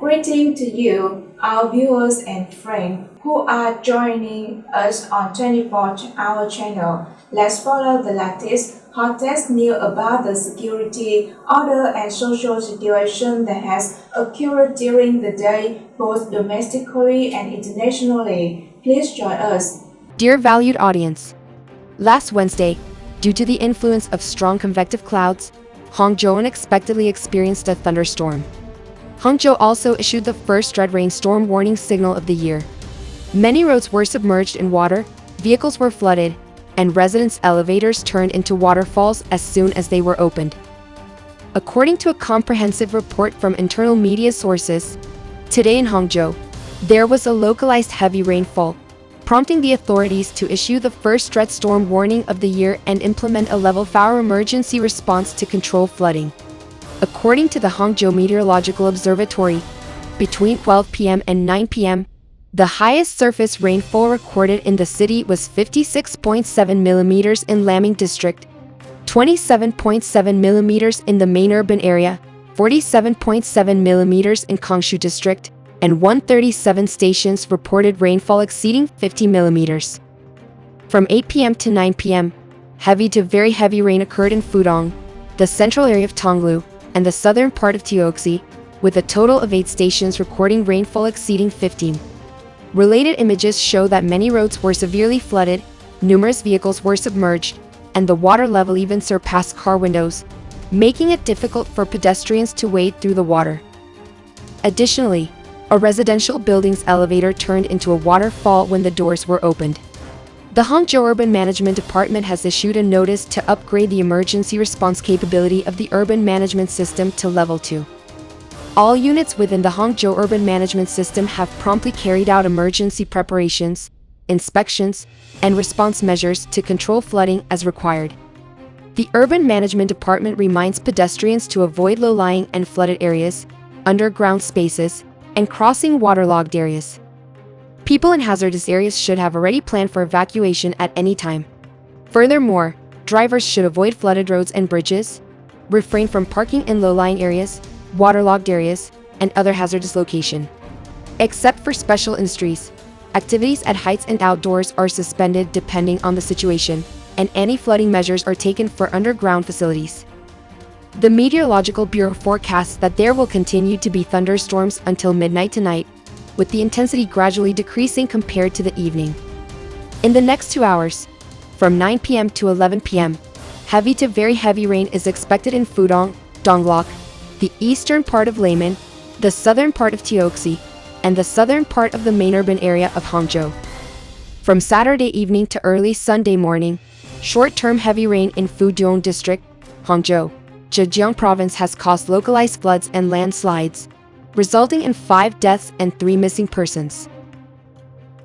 Greeting to you, our viewers and friends who are joining us on 24-hour channel. Let's follow the latest, hottest news about the security, order and social situation that has occurred during the day, both domestically and internationally. Please join us. Dear valued audience, last Wednesday, due to the influence of strong convective clouds, Hangzhou unexpectedly experienced a thunderstorm. Hangzhou also issued the first red rainstorm warning signal of the year. Many roads were submerged in water, vehicles were flooded, and residents' elevators turned into waterfalls as soon as they were opened. According to a comprehensive report from internal media sources, today in Hangzhou, there was a localized heavy rainfall, prompting the authorities to issue the first red storm warning of the year and implement a level 4 emergency response to control flooding. According to the Hangzhou Meteorological Observatory, between 12 p.m. and 9 p.m., the highest surface rainfall recorded in the city was 56.7 millimeters in Laming District, 27.7 millimeters in the main urban area, 47.7 millimeters in Kangshu District, and 137 stations reported rainfall exceeding 50 millimeters. From 8 p.m. to 9 p.m., heavy to very heavy rain occurred in Fudong, the central area of Tonglu, and the southern part of Tianjin, with a total of 8 stations recording rainfall exceeding 15. Related images show that many roads were severely flooded, numerous vehicles were submerged, and the water level even surpassed car windows, making it difficult for pedestrians to wade through the water. Additionally, a residential building's elevator turned into a waterfall when the doors were opened. The Hangzhou Urban Management Department has issued a notice to upgrade the emergency response capability of the urban management system to level 2. All units within the Hangzhou Urban Management System have promptly carried out emergency preparations, inspections, and response measures to control flooding as required. The Urban Management Department reminds pedestrians to avoid low-lying and flooded areas, underground spaces, and crossing waterlogged areas. People in hazardous areas should have already planned for evacuation at any time. Furthermore, drivers should avoid flooded roads and bridges, refrain from parking in low-lying areas, waterlogged areas, and other hazardous locations. Except for special industries, activities at heights and outdoors are suspended depending on the situation, and anti-flooding measures are taken for underground facilities. The Meteorological Bureau forecasts that there will continue to be thunderstorms until midnight tonight, with the intensity gradually decreasing compared to the evening. In the next 2 hours, from 9 p.m. to 11 p.m., heavy to very heavy rain is expected in Fudong, Donglok, the eastern part of Laming, the southern part of Tianjin, and the southern part of the main urban area of Hangzhou. From Saturday evening to early Sunday morning, short-term heavy rain in Fudong District, Hangzhou, Zhejiang Province has caused localized floods and landslides, resulting in 5 deaths and 3 missing persons.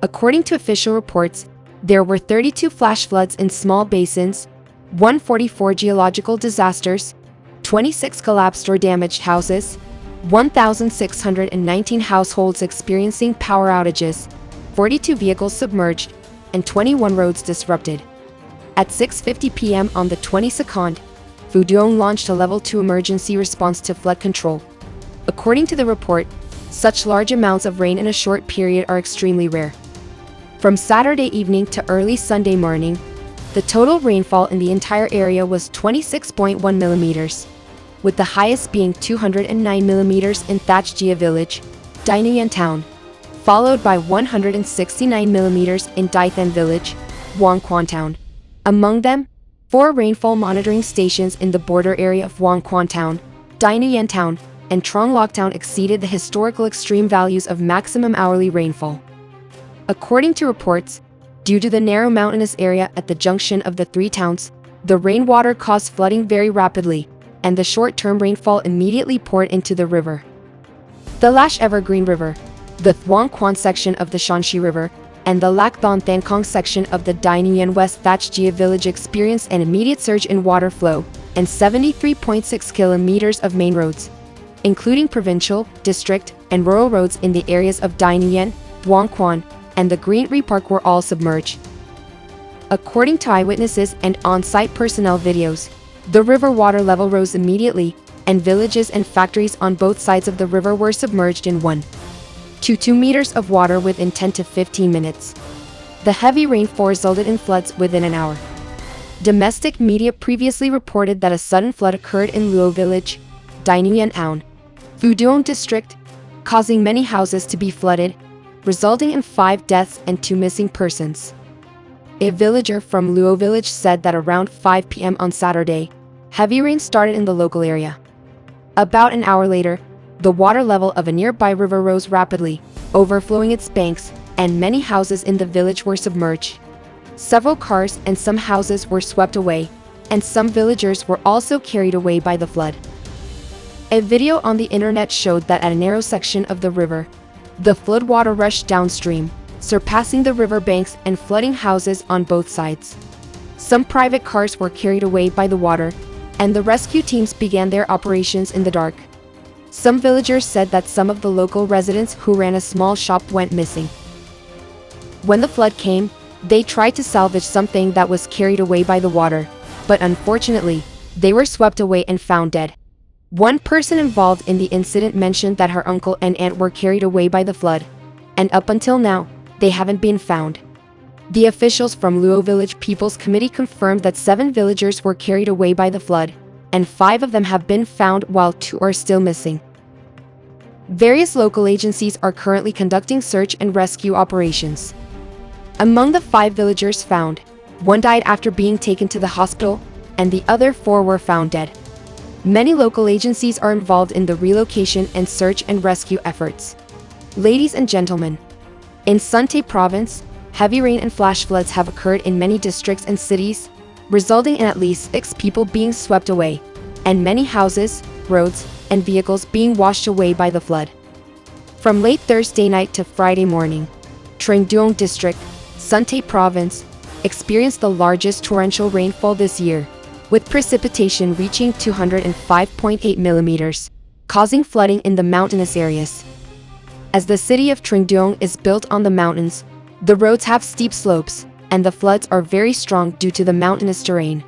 According to official reports, there were 32 flash floods in small basins, 144 geological disasters, 26 collapsed or damaged houses, 1,619 households experiencing power outages, 42 vehicles submerged, and 21 roads disrupted. At 6:50 p.m. on the 22nd, Fudong launched a level 2 emergency response to flood control. According to the report, such large amounts of rain in a short period are extremely rare. From Saturday evening to early Sunday morning, the total rainfall in the entire area was 26.1 millimeters, with the highest being 209 millimeters in Thachjia Village, Dainuyan Town, followed by 169 millimeters in Daithan Village, Wangquan Town. Among them, 4 rainfall monitoring stations in the border area of Wangquan Town, Dainuyan Town, and Tronglok Town exceeded the historical extreme values of maximum hourly rainfall. According to reports, due to the narrow mountainous area at the junction of the 3 towns, the rainwater caused flooding very rapidly, and the short-term rainfall immediately poured into the river. The Lash Evergreen River, the Huangquan section of the Shanxi River, and the Lakthon Thankong section of the Dainuyan West Thachjia Village experienced an immediate surge in water flow, and 73.6 kilometers of main roads, including provincial, district, and rural roads in the areas of Dainuyan, Huangquan, and the Greenery Park were all submerged. According to eyewitnesses and on-site personnel videos, the river water level rose immediately, and villages and factories on both sides of the river were submerged in 1 to 2 meters of water within 10 to 15 minutes. The heavy rainfall resulted in floods within an hour. Domestic media previously reported that a sudden flood occurred in Luo Village, Dainuyan Town, Fuduong District, causing many houses to be flooded, resulting in 5 deaths and 2 missing persons. A villager from Luo Village said that around 5 p.m. on Saturday, heavy rain started in the local area. About an hour later, the water level of a nearby river rose rapidly, overflowing its banks, and many houses in the village were submerged. Several cars and some houses were swept away, and some villagers were also carried away by the flood. A video on the internet showed that at a narrow section of the river, the flood water rushed downstream, surpassing the river banks and flooding houses on both sides. Some private cars were carried away by the water, and the rescue teams began their operations in the dark. Some villagers said that some of the local residents who ran a small shop went missing. When the flood came, they tried to salvage something that was carried away by the water, but unfortunately, they were swept away and found dead. One person involved in the incident mentioned that her uncle and aunt were carried away by the flood, and up until now, they haven't been found. The officials from Luo Village People's Committee confirmed that 7 villagers were carried away by the flood, and 5 of them have been found while 2 are still missing. Various local agencies are currently conducting search and rescue operations. Among the 5 villagers found, 1 died after being taken to the hospital, and the other 4 were found dead. Many local agencies are involved in the relocation and search and rescue efforts. Ladies and gentlemen, in Sunte Province, heavy rain and flash floods have occurred in many districts and cities, resulting in at least 6 people being swept away, and many houses, roads, and vehicles being washed away by the flood. From late Thursday night to Friday morning, Trengduong District, Sunte Province, experienced the largest torrential rainfall this year, with precipitation reaching 205.8 millimeters, causing flooding in the mountainous areas. As the city of Trengduong is built on the mountains, the roads have steep slopes, and the floods are very strong due to the mountainous terrain.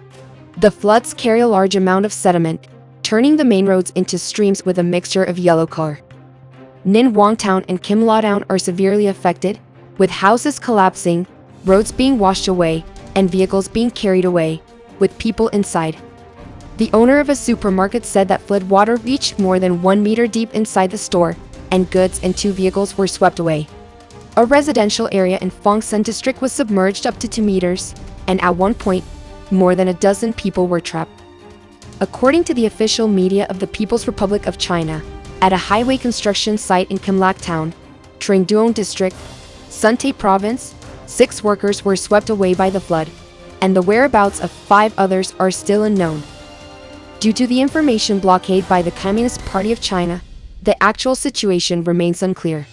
The floods carry a large amount of sediment, turning the main roads into streams with a mixture of yellow color. Ninh Hoang Town and Kim La Town are severely affected, with houses collapsing, roads being washed away, and vehicles being carried away, with people inside. The owner of a supermarket said that flood water reached more than 1 meter deep inside the store, and goods and 2 vehicles were swept away. A residential area in Fongsan district was submerged up to 2 meters, and at one point, more than a dozen people were trapped. According to the official media of the People's Republic of China, at a highway construction site in Kimlak Town, Trengduong District, Sunte Province, 6 workers were swept away by the flood, and the whereabouts of 5 others are still unknown. Due to the information blockade by the Communist Party of China, the actual situation remains unclear.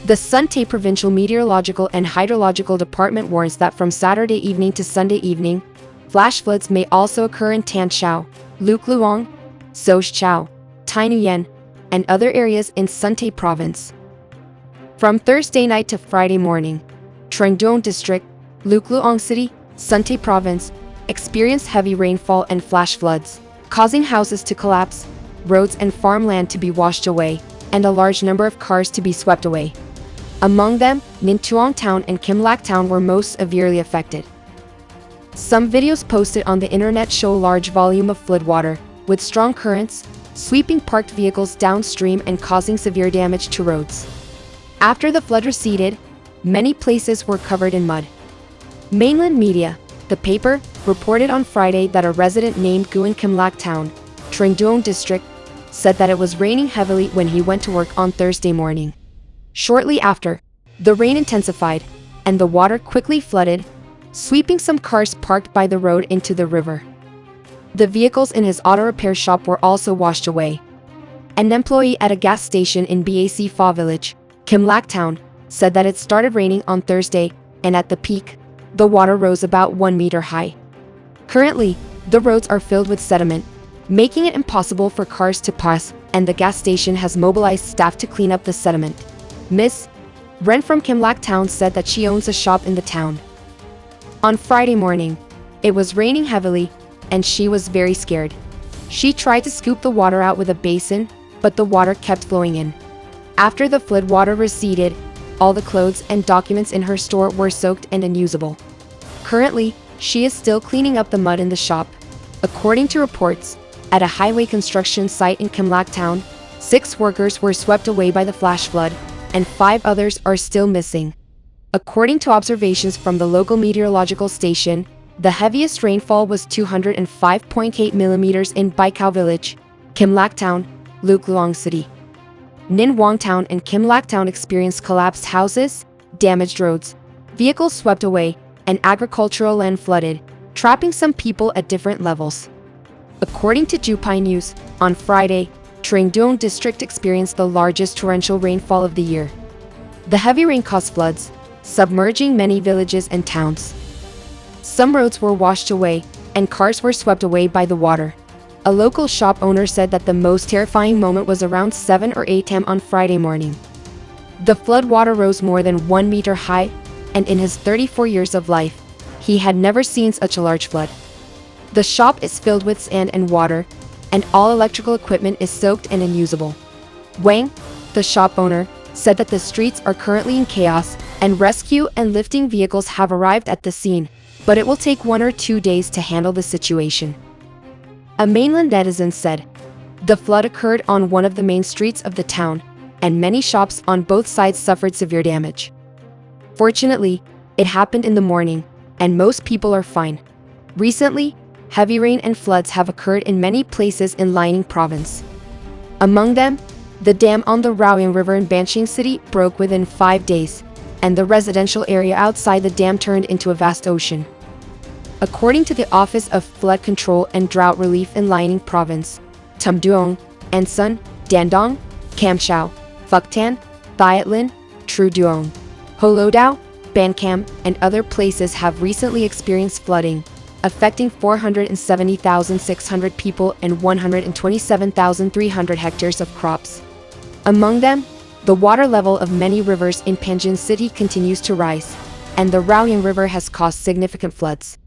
The Sunte Provincial Meteorological and Hydrological Department warns that from Saturday evening to Sunday evening, flash floods may also occur in Tanshao, Lukluong, Sochao, Tainuyan, and other areas in Sunte Province. From Thursday night to Friday morning, Trengduong District, Lukluong City, Sunte Province, experienced heavy rainfall and flash floods, causing houses to collapse, roads and farmland to be washed away, and a large number of cars to be swept away. Among them, Ninh Tuong Town and Kimlak Town were most severely affected. Some videos posted on the internet show a large volume of flood water, with strong currents, sweeping parked vehicles downstream and causing severe damage to roads. After the flood receded, many places were covered in mud. Mainland media, the paper, reported on Friday that a resident named Gu in Kimlak Town, Trengduong District, said that it was raining heavily when he went to work on Thursday morning. Shortly after, the rain intensified, and the water quickly flooded, sweeping some cars parked by the road into the river. The vehicles in his auto repair shop were also washed away. An employee at a gas station in Bac Pha Village, Kimlak Town, said that it started raining on Thursday, and at the peak, the water rose about 1 meter high. Currently, the roads are filled with sediment, making it impossible for cars to pass, and the gas station has mobilized staff to clean up the sediment. Ms. Ren from Kimlak Town said that she owns a shop in the town. On Friday morning, it was raining heavily, and she was very scared. She tried to scoop the water out with a basin, but the water kept flowing in. After the floodwater receded, all the clothes and documents in her store were soaked and unusable. Currently, she is still cleaning up the mud in the shop. According to reports, at a highway construction site in Kimlak town, 6 workers were swept away by the flash flood, and 5 others are still missing. According to observations from the local meteorological station, the heaviest rainfall was 205.8 millimeters in Baikal village, Kimlak town, Lukluang city. Ninhuang town and Kimlak town experienced collapsed houses, damaged roads, vehicles swept away, and agricultural land flooded, trapping some people at different levels. According to Jupai News, on Friday, Trengduong district experienced the largest torrential rainfall of the year. The heavy rain caused floods, submerging many villages and towns. Some roads were washed away, and cars were swept away by the water. A local shop owner said that the most terrifying moment was around 7 or 8 a.m. on Friday morning. The flood water rose more than 1 meter high, and in his 34 years of life, he had never seen such a large flood. The shop is filled with sand and water, and all electrical equipment is soaked and unusable. Wang, the shop owner, said that the streets are currently in chaos, and rescue and lifting vehicles have arrived at the scene, but it will take 1 or 2 days to handle the situation. A mainland netizen said, "The flood occurred on one of the main streets of the town, and many shops on both sides suffered severe damage. Fortunately, it happened in the morning, and most people are fine." Recently, heavy rain and floods have occurred in many places in Lining province. Among them, the dam on the Raoyang River in Banching City broke within 5 days, and the residential area outside the dam turned into a vast ocean. According to the Office of Flood Control and Drought Relief in Lining Province, Tumduong, Ansan, Dandong, Kamshao, Phuktan, Thiatlin, Truduong, Holodao, Bankam, and other places have recently experienced flooding, affecting 470,600 people and 127,300 hectares of crops. Among them, the water level of many rivers in Panjin City continues to rise, and the Raoyang River has caused significant floods.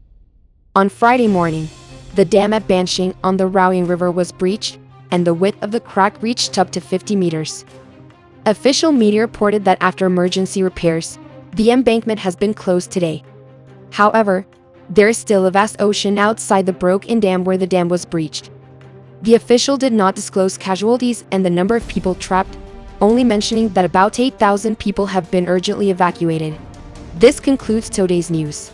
On Friday morning, the dam at Banshing on the Raoyang River was breached, and the width of the crack reached up to 50 meters. Official media reported that after emergency repairs, the embankment has been closed today. However, there is still a vast ocean outside the broken dam where the dam was breached. The official did not disclose casualties and the number of people trapped, only mentioning that about 8,000 people have been urgently evacuated. This concludes today's news.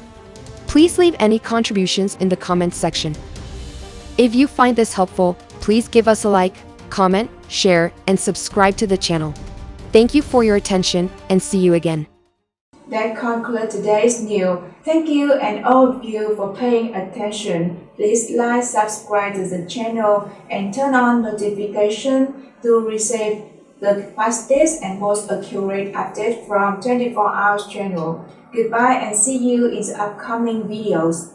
Please leave any contributions in the comments section. If you find this helpful, please give us a like, comment, share, and subscribe to the channel. Thank you for your attention, and see you again. That concludes today's news. Thank you and all of you for paying attention. Please like, subscribe to the channel, and turn on notification to receive the fastest and most accurate update from 24 Hours channel. Goodbye and see you in the upcoming videos.